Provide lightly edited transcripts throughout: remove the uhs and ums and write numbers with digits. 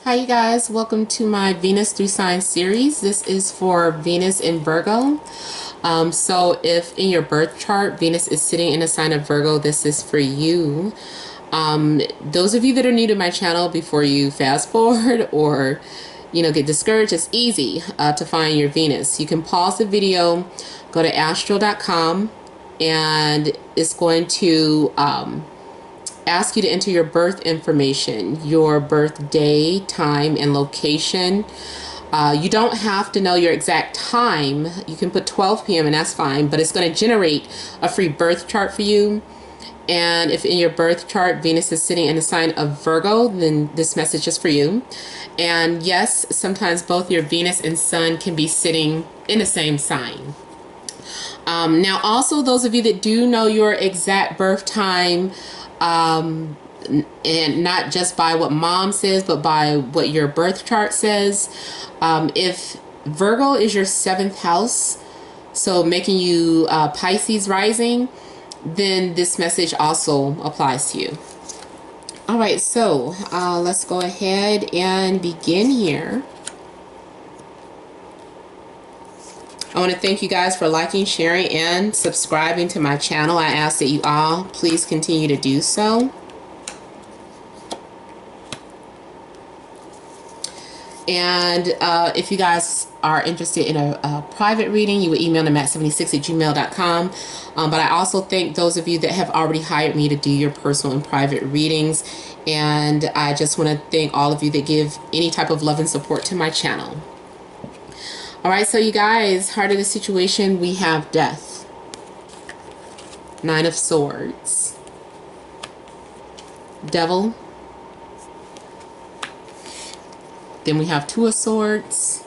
Hi you guys, welcome to my Venus through sign series. This is for Venus in Virgo. So if in your birth chart Venus is sitting in a sign of Virgo, this is for you. Those of you that are new to my channel, before you fast forward or get discouraged, it's easy to find your Venus. You can pause the video, go to astro.com, and it's going to ask you to enter your birth information, your birth day, time, and location. You don't have to know your exact time. You can put 12 p.m. and that's fine, but it's going to generate a free birth chart for you. And if in your birth chart Venus is sitting in the sign of Virgo, then this message is for you. And yes, sometimes both your Venus and Sun can be sitting in the same sign. Now also, those of you that do know your exact birth time, and not just by what mom says, but by what your birth chart says. If Virgo is your 7th house, so making you Pisces rising, then this message also applies to you. All right, so let's go ahead and begin here. I want to thank you guys for liking, sharing, and subscribing to my channel. I ask that you all please continue to do so. And if you guys are interested in a private reading, you would email them at 76@gmail.com. But I also thank those of you that have already hired me to do your personal and private readings. And I just want to thank all of you that give any type of love and support to my channel. All right, so you guys, heart of the situation, we have Death, 9 of Swords, Devil, then we have 2 of Swords,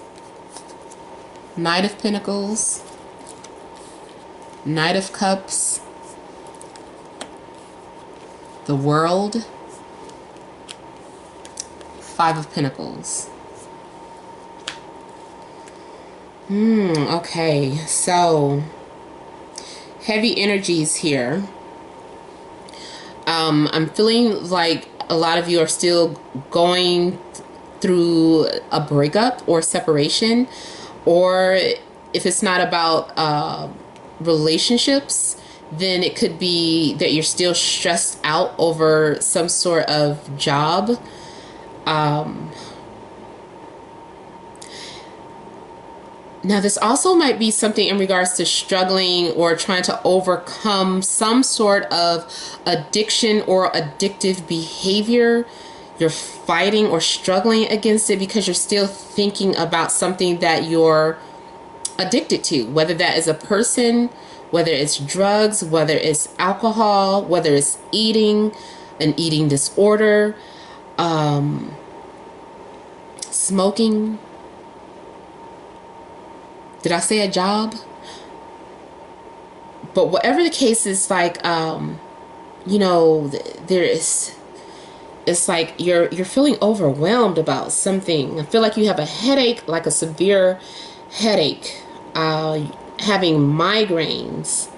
Knight of Pentacles, Knight of Cups, the World, 5 of Pentacles. Okay, so heavy energies here. I'm feeling like a lot of you are still going through a breakup or separation, or if it's not about relationships, then it could be that you're still stressed out over some sort of job. Now, this also might be something in regards to struggling or trying to overcome some sort of addiction or addictive behavior. You're fighting or struggling against it because you're still thinking about something that you're addicted to, whether that is a person, whether it's drugs, whether it's alcohol, whether it's eating, an eating disorder, smoking. Did I say a job? But whatever the case is, like, it's like you're feeling overwhelmed about something. I feel like you have a headache, like a severe headache, having migraines,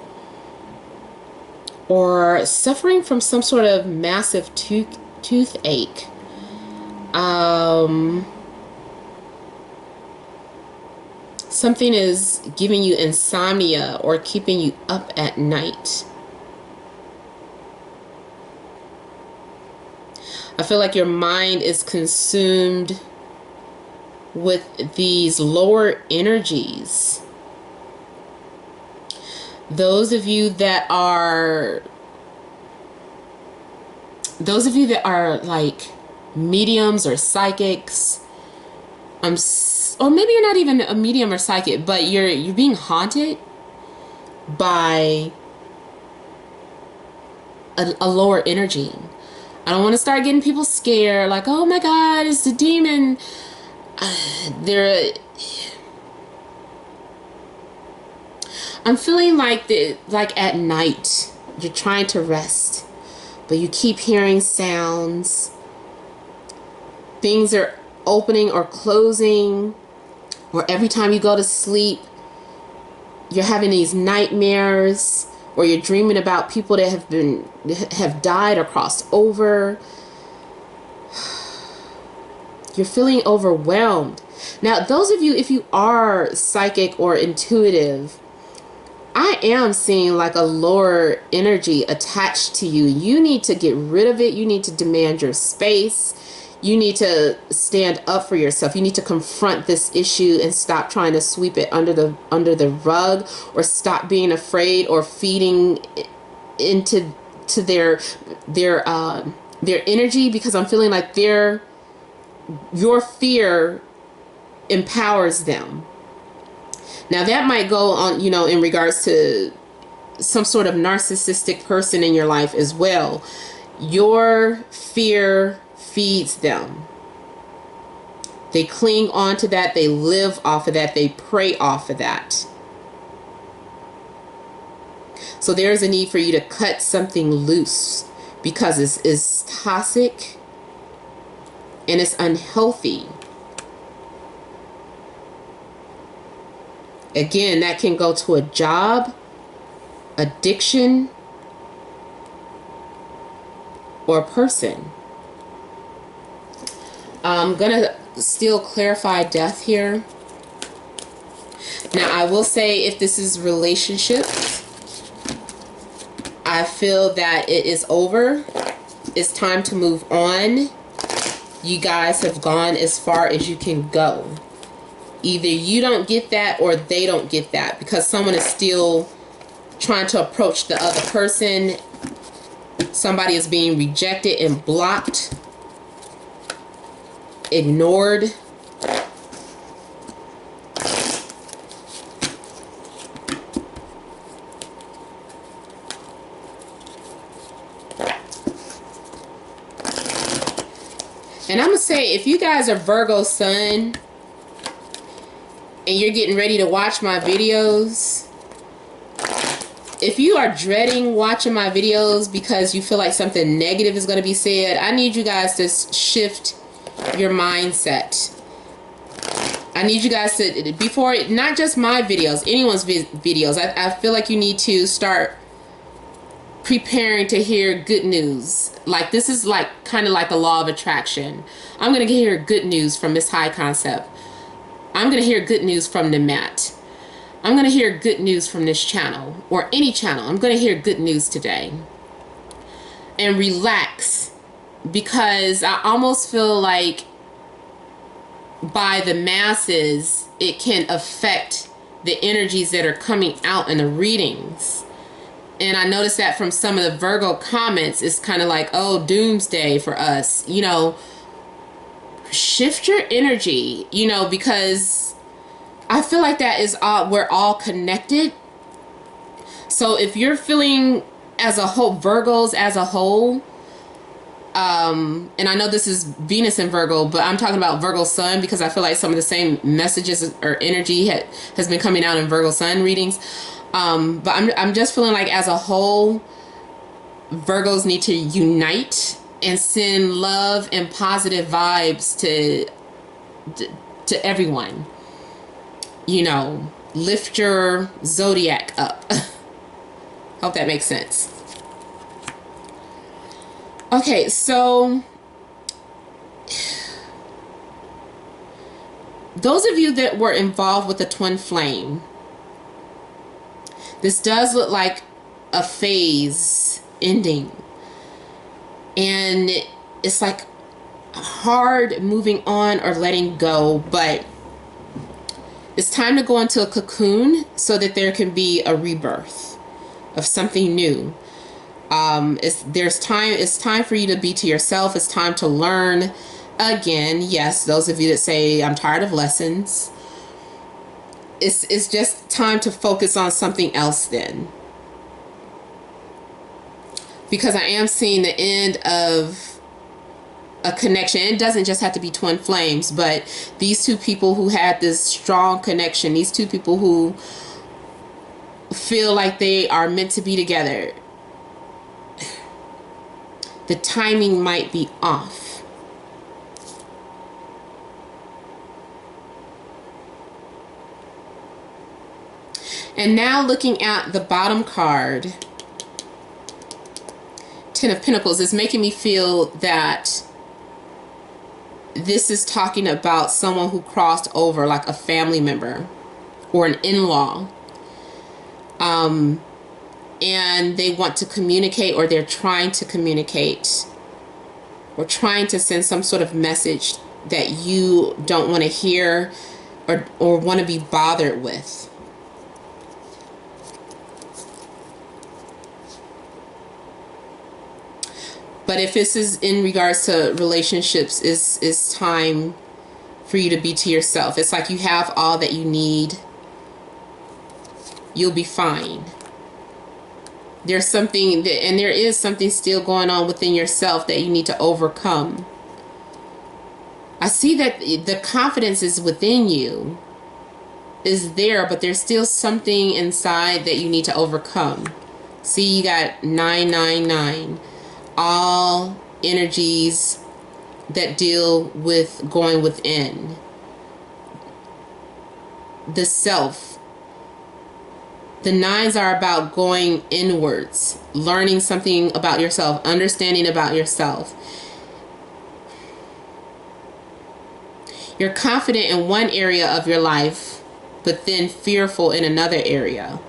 or suffering from some sort of massive toothache. Something is giving you insomnia or keeping you up at night. I feel like your mind is consumed with these lower energies. Those of you that are like mediums or psychics, or maybe you're not even a medium or psychic, but you're being haunted by a lower energy. I don't want to start getting people scared, like, oh my God, it's the demon. I'm feeling like at night you're trying to rest, but you keep hearing sounds. Things are opening or closing, or every time you go to sleep, you're having these nightmares, or you're dreaming about people that have died or crossed over. You're feeling overwhelmed. Now, those of you, if you are psychic or intuitive, I am seeing like a lower energy attached to you. You need to get rid of it. You need to demand your space. You need to stand up for yourself. You need to confront this issue and stop trying to sweep it under the rug, or stop being afraid or feeding into their energy, because I'm feeling like your fear empowers them. Now that might go on, in regards to some sort of narcissistic person in your life as well. Your fear feeds them. They cling on to that. They live off of that. They prey off of that. So there's a need for you to cut something loose, because it's toxic and it's unhealthy. Again, that can go to a job, addiction, or a person. I'm going to still clarify death here. Now, I will say, if this is relationship, I feel that it is over. It's time to move on. You guys have gone as far as you can go. Either you don't get that or they don't get that, because someone is still trying to approach the other person. Somebody is being rejected and blocked, ignored. And I'm going to say, if you guys are Virgo sun and you're getting ready to watch my videos, if you are dreading watching my videos because you feel like something negative is going to be said, I need you guys to shift your mindset. I need you guys to, before, not just my videos, anyone's videos, I feel like you need to start preparing to hear good news. Like, this is like kind of like a law of attraction. I'm going to hear good news from Miss High Concept. I'm going to hear good news from the mat. I'm going to hear good news from this channel, or any channel. I'm going to hear good news today. And relax, because I almost feel like by the masses, it can affect the energies that are coming out in the readings. And I noticed that from some of the Virgo comments, it's kind of like, oh, doomsday for us. Shift your energy, because I feel like that is all, we're all connected. So if you're feeling as a whole, Virgos as a whole, and I know this is Venus in Virgo, but I'm talking about Virgo Sun, because I feel like some of the same messages or energy has been coming out in Virgo Sun readings. But I'm just feeling like as a whole, Virgos need to unite and send love and positive vibes to everyone. Lift your zodiac up. Hope that makes sense. Okay, so those of you that were involved with the twin flame, this does look like a phase ending. And it's like hard moving on or letting go, but it's time to go into a cocoon so that there can be a rebirth of something new. It's time for you to be to yourself. It's time to learn again. Yes, those of you that say, I'm tired of lessons. It's just time to focus on something else then. Because I am seeing the end of a connection. It doesn't just have to be twin flames, but these two people who had this strong connection, these two people who feel like they are meant to be together, the timing might be off. And now looking at the bottom card, Ten of Pentacles, is making me feel that this is talking about someone who crossed over, like a family member or an in-law. And they want to communicate, or they're trying to communicate, or trying to send some sort of message that you don't want to hear or want to be bothered with. But if this is in regards to relationships, it's time for you to be to yourself. It's like you have all that you need. You'll be fine. There's something, and there is something still going on within yourself that you need to overcome. I see that the confidence is within you, is there, but there's still something inside that you need to overcome. See, you got 999. All energies that deal with going within. The self. The nines are about going inwards, learning something about yourself, understanding about yourself. You're confident in one area of your life, but then fearful in another area.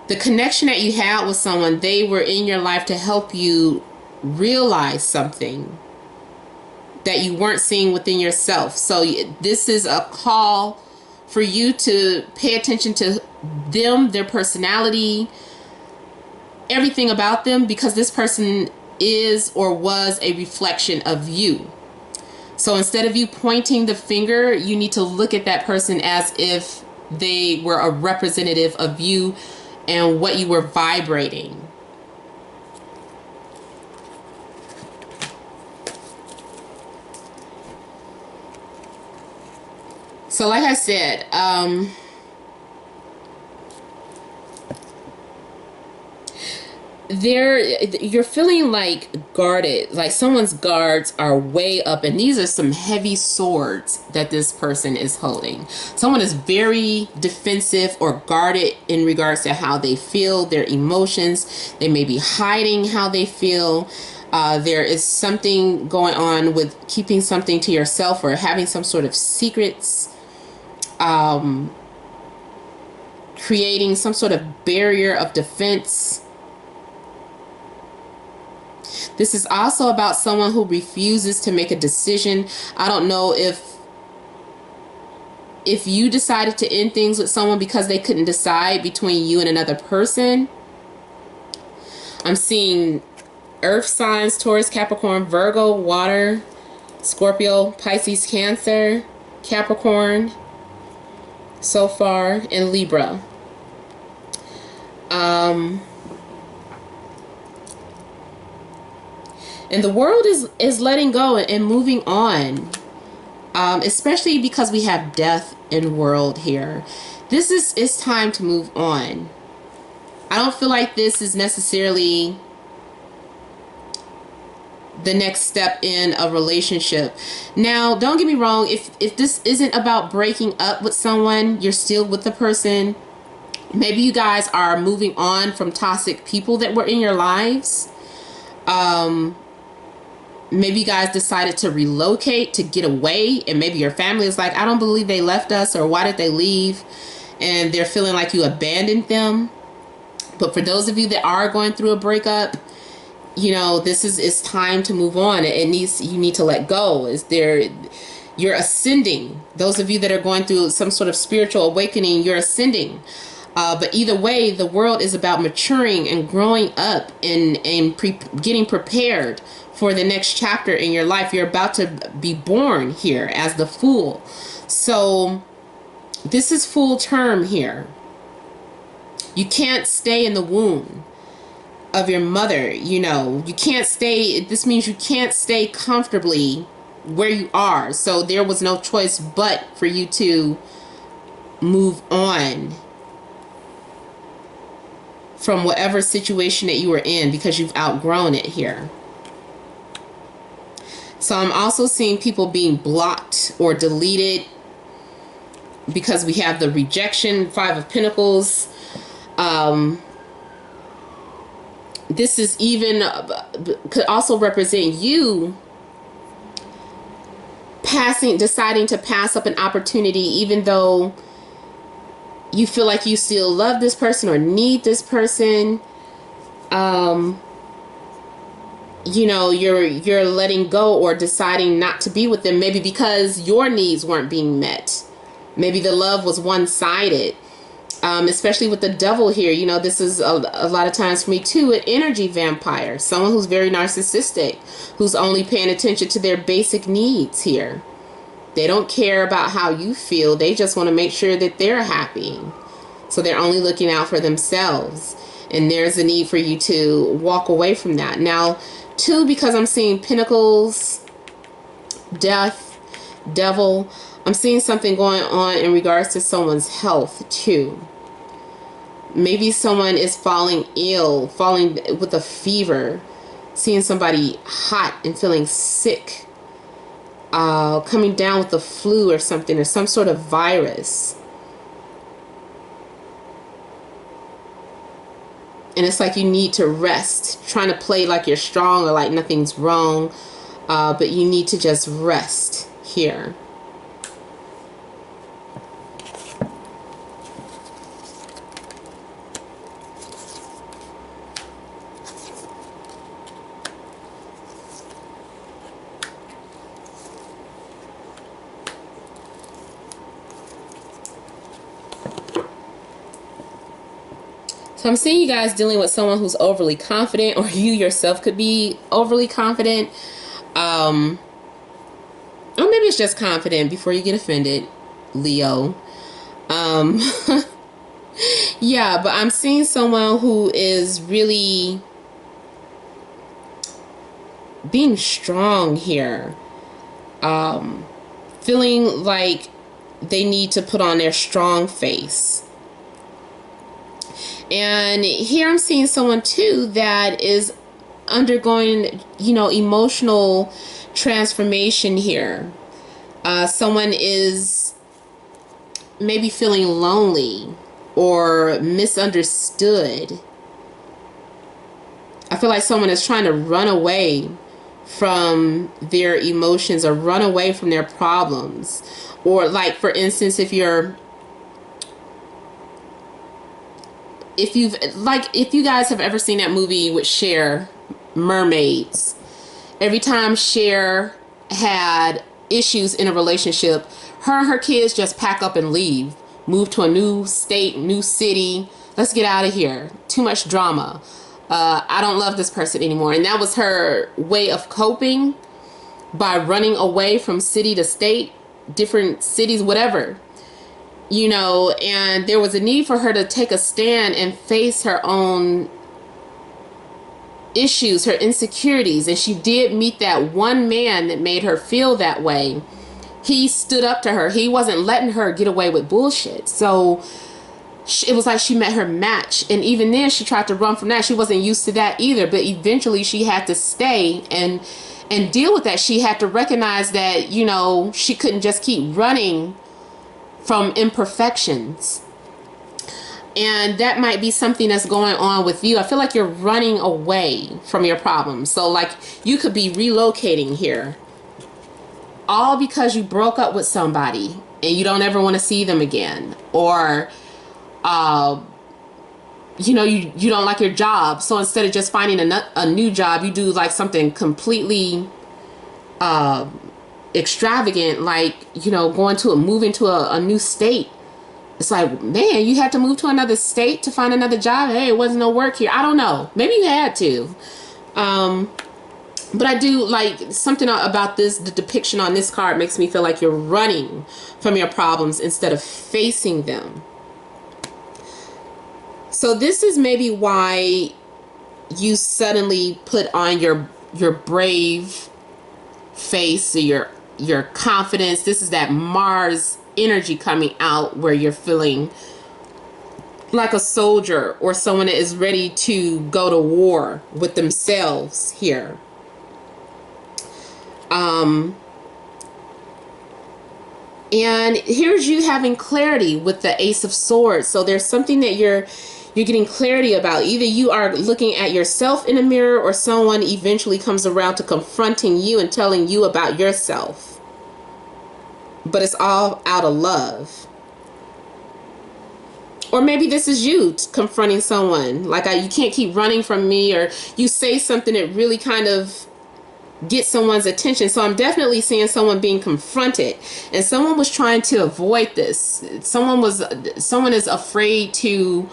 The connection that you had with someone, they were in your life to help you realize something that you weren't seeing within yourself. So this is a call for you to pay attention to them, their personality, everything about them, because this person is or was a reflection of you. So instead of you pointing the finger, you need to look at that person as if they were a representative of you and what you were vibrating. So like I said, you're feeling like guarded, like someone's guards are way up, and these are some heavy swords that this person is holding. Someone is very defensive or guarded in regards to how they feel, their emotions. They may be hiding how they feel. There is something going on with keeping something to yourself or having some sort of secrets, creating some sort of barrier of defense. This is also about someone who refuses to make a decision. I don't know if you decided to end things with someone because they couldn't decide between you and another person. I'm seeing earth signs: Taurus, Capricorn, Virgo, water, Scorpio, Pisces, Cancer, Capricorn so far, and Libra. And the world is letting go and moving on, especially because we have death in world here. It's time to move on. I don't feel like this is necessarily the next step in a relationship. Now, don't get me wrong. If this isn't about breaking up with someone, you're still with the person. Maybe you guys are moving on from toxic people that were in your lives. Maybe you guys decided to relocate, to get away, and maybe your family is like, I don't believe they left us, or why did they leave? And they're feeling like you abandoned them. But for those of you that are going through a breakup, you know, it's time to move on. You need to let go. You're ascending. Those of you that are going through some sort of spiritual awakening, you're ascending. But either way, the world is about maturing and growing up and getting prepared for the next chapter in your life. You're about to be born here as the Fool. So this is full term here. You can't stay in the womb of your mother. You know, you can't stay. This means you can't stay comfortably where you are. So there was no choice but for you to move on from whatever situation that you were in, because you've outgrown it here. So I'm also seeing people being blocked or deleted because we have the rejection, Five of Pentacles. This is even could also represent you deciding to pass up an opportunity, even though you feel like you still love this person or need this person. You know, you're letting go or deciding not to be with them, maybe because your needs weren't being met. Maybe the love was one-sided. Especially with the devil here, you know, this is a lot of times for me too, an energy vampire, someone who's very narcissistic, who's only paying attention to their basic needs here. They don't care about how you feel. They just want to make sure that they're happy. So they're only looking out for themselves. And there's a need for you to walk away from that. Now, two, because I'm seeing pentacles, death, devil, I'm seeing something going on in regards to someone's health too. Maybe someone is falling ill, falling with a fever, seeing somebody hot and feeling sick, coming down with the flu or something, or some sort of virus. And it's like you need to rest, trying to play like you're strong or like nothing's wrong, but you need to just rest here. So I'm seeing you guys dealing with someone who's overly confident, or you yourself could be overly confident. Or maybe it's just confident before you get offended, Leo. Yeah, but I'm seeing someone who is really being strong here. Feeling like they need to put on their strong face. And here I'm seeing someone too that is undergoing, you know, emotional transformation here. Someone is maybe feeling lonely or misunderstood. I feel like someone is trying to run away from their emotions or run away from their problems. Or like, for instance, if you guys have ever seen that movie with Cher, Mermaids, every time Cher had issues in a relationship, her and her kids just pack up and leave, move to a new state, new city. Let's get out of here. Too much drama. I don't love this person anymore. And that was her way of coping, by running away from city to state, different cities, whatever. You know, and there was a need for her to take a stand and face her own issues, her insecurities. And she did meet that one man that made her feel that way. He stood up to her. He wasn't letting her get away with bullshit. So it was like she met her match. And even then she tried to run from that. She wasn't used to that either. But eventually she had to stay and deal with that. She had to recognize that, you know, she couldn't just keep running from imperfections. And that might be something that's going on with you. I feel like you're running away from your problems. So like you could be relocating here, all because you broke up with somebody and you don't ever want to see them again. Or you know, you don't like your job, so instead of just finding a new job, you do like something completely extravagant, like, you know, moving to a new state. It's like, man, you had to move to another state to find another job. Hey, it wasn't no work here. I don't know, maybe you had to, but I do like something about this. The depiction on this card makes me feel like you're running from your problems instead of facing them. So this is maybe why you suddenly put on your brave face, or your confidence. This is that Mars energy coming out, where you're feeling like a soldier or someone that is ready to go to war with themselves here. And here's you having clarity with the Ace of Swords. So there's something that you're getting clarity about. Either you are looking at yourself in a mirror, or someone eventually comes around to confronting you and telling you about yourself. but it's all out of love. Or maybe this is you confronting someone. Like, you can't keep running from me, or you say something that really kind of gets someone's attention. So I'm definitely seeing someone being confronted, and someone was trying to avoid this. Someone is afraid to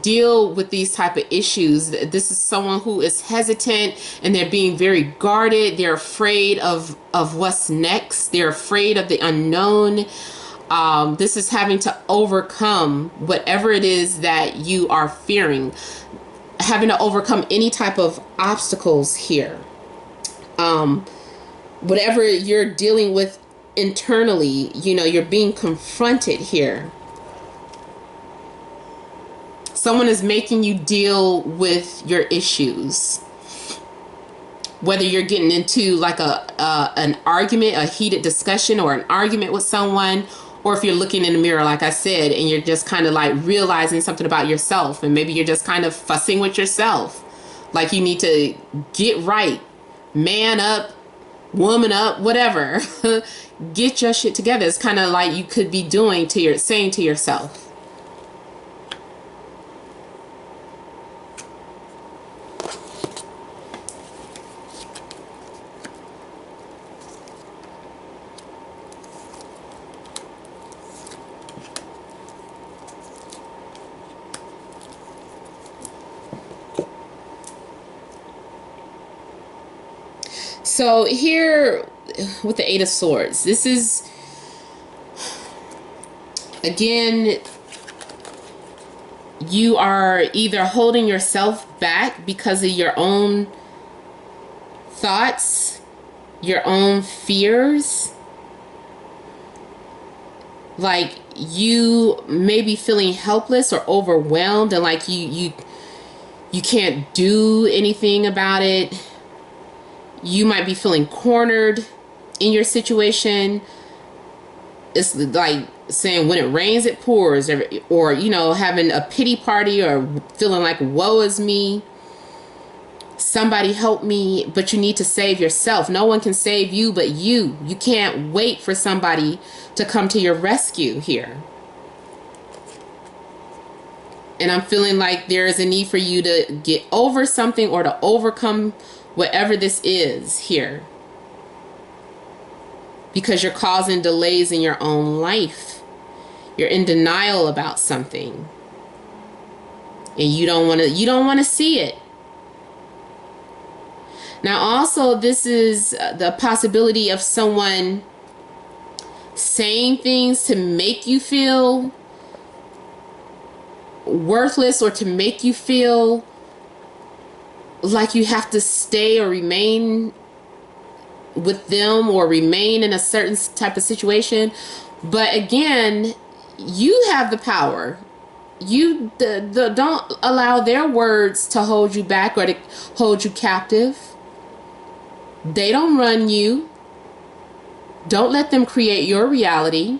deal with these type of issues. This is someone who is hesitant, and they're being very guarded. They're afraid of what's next. They're afraid of the unknown. This is having to overcome whatever it is that you are fearing, having to overcome any type of obstacles here. Whatever you're dealing with internally, you're being confronted here. Someone is making you deal with your issues. Whether you're getting into like an argument, a heated discussion, or an argument with someone, or if you're looking in the mirror, like I said, and you're just kind of like realizing something about yourself, and maybe you're just kind of fussing with yourself. Like, you need to get right, man up, woman up, whatever. Get your shit together. It's kind of like you could be saying to yourself. So here with the Eight of Swords, this is, again, you are either holding yourself back because of your own thoughts, your own fears. Like, you may be feeling helpless or overwhelmed, and like you can't do anything about it. You might be feeling cornered in your situation. It's like saying, when it rains, it pours, or having a pity party, or feeling like, woe is me. Somebody help me, but you need to save yourself. No one can save you but you. You can't wait for somebody to come to your rescue here. And I'm feeling like there is a need for you to get over something, or to overcome whatever this is here, because you're causing delays in your own life. You're in denial about something, and you don't want to see it. Now also, this is the possibility of someone saying things to make you feel worthless, or to make you feel like you have to stay or remain with them, or remain in a certain type of situation. But again, you have the power. You don't allow their words to hold you back, or to hold you captive. They don't run you. Don't let them create your reality.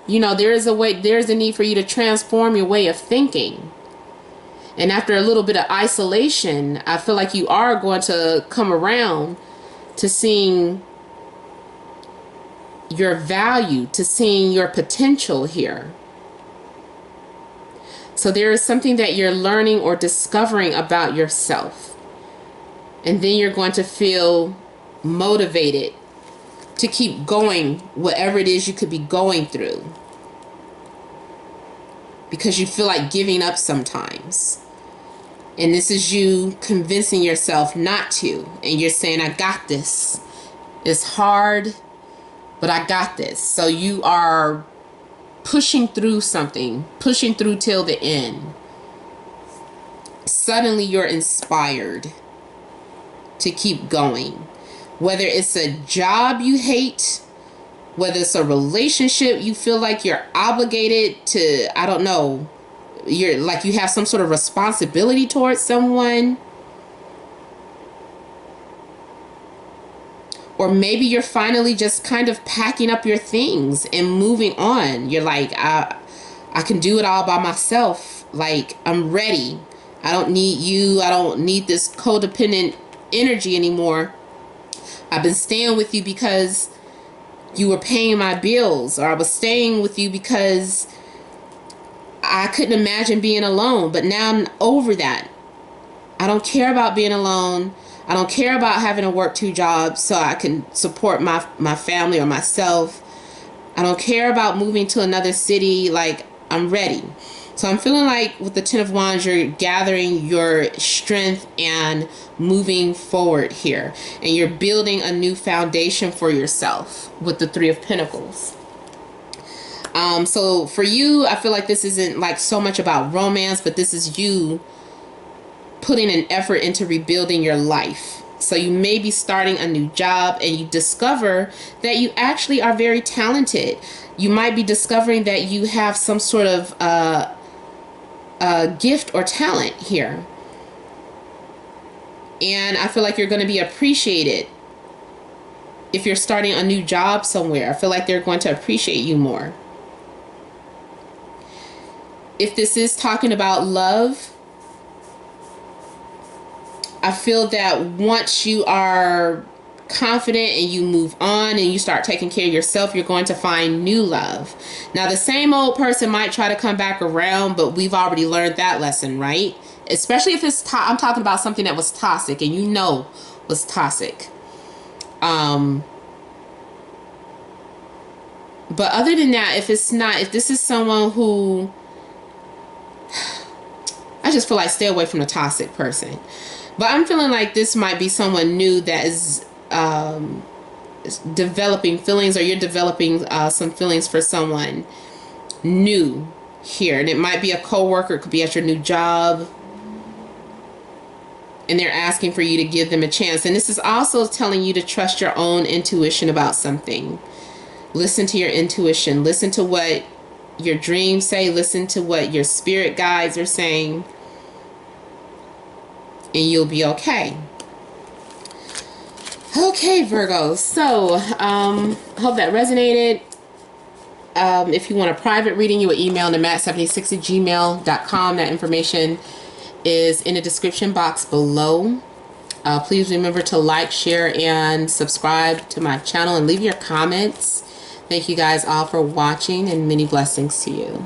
There's a need for you to transform your way of thinking. And after a little bit of isolation, I feel like you are going to come around to seeing your value, to seeing your potential here. So there is something that you're learning or discovering about yourself. And then you're going to feel motivated to keep going, whatever it is you could be going through, because you feel like giving up sometimes. And this is you convincing yourself not to. And you're saying, I got this. It's hard, but I got this. So you are pushing through something, pushing through till the end. Suddenly you're inspired to keep going. Whether it's a job you hate, whether it's a relationship you feel like you're obligated to, I don't know, you're like you have some sort of responsibility towards someone. Or maybe you're finally just kind of packing up your things and moving on. You're like, I can do it all by myself. Like, I'm ready. I don't need you. I don't need this codependent energy anymore. I've been staying with you because you were paying my bills, or I was staying with you because I couldn't imagine being alone. But now I'm over that. I don't care about being alone. I don't care about having to work 2 jobs so I can support my family or myself. I don't care about moving to another city. Like, I'm ready. So I'm feeling like with the Ten of Wands, you're gathering your strength and moving forward here. And you're building a new foundation for yourself with the Three of Pentacles. So for you, I feel like this isn't like so much about romance, but this is you putting an effort into rebuilding your life. So you may be starting a new job and you discover that you actually are very talented. You might be discovering that you have some sort of gift or talent here. And I feel like you're going to be appreciated if you're starting a new job somewhere. I feel like they're going to appreciate you more. If this is talking about love, I feel that once you are confident and you move on and you start taking care of yourself, you're going to find new love. Now, the same old person might try to come back around, but we've already learned that lesson, right? Especially if it's I'm talking about something that was toxic and you know was toxic. But other than that, if it's not, if this is someone who, I just feel like stay away from the toxic person. But I'm feeling like this might be someone new that is developing feelings, or you're developing some feelings for someone new here. And it might be a coworker, it could be at your new job. And they're asking for you to give them a chance. And this is also telling you to trust your own intuition about something. Listen to your intuition. Listen to what your dreams say. Listen to what your spirit guides are saying. And you'll be okay. Okay, Virgo. So, hope that resonated. If you want a private reading, you would email them at matt76@gmail.com. That information is in the description box below. Please remember to like, share, and subscribe to my channel and leave your comments. Thank you guys all for watching, and many blessings to you.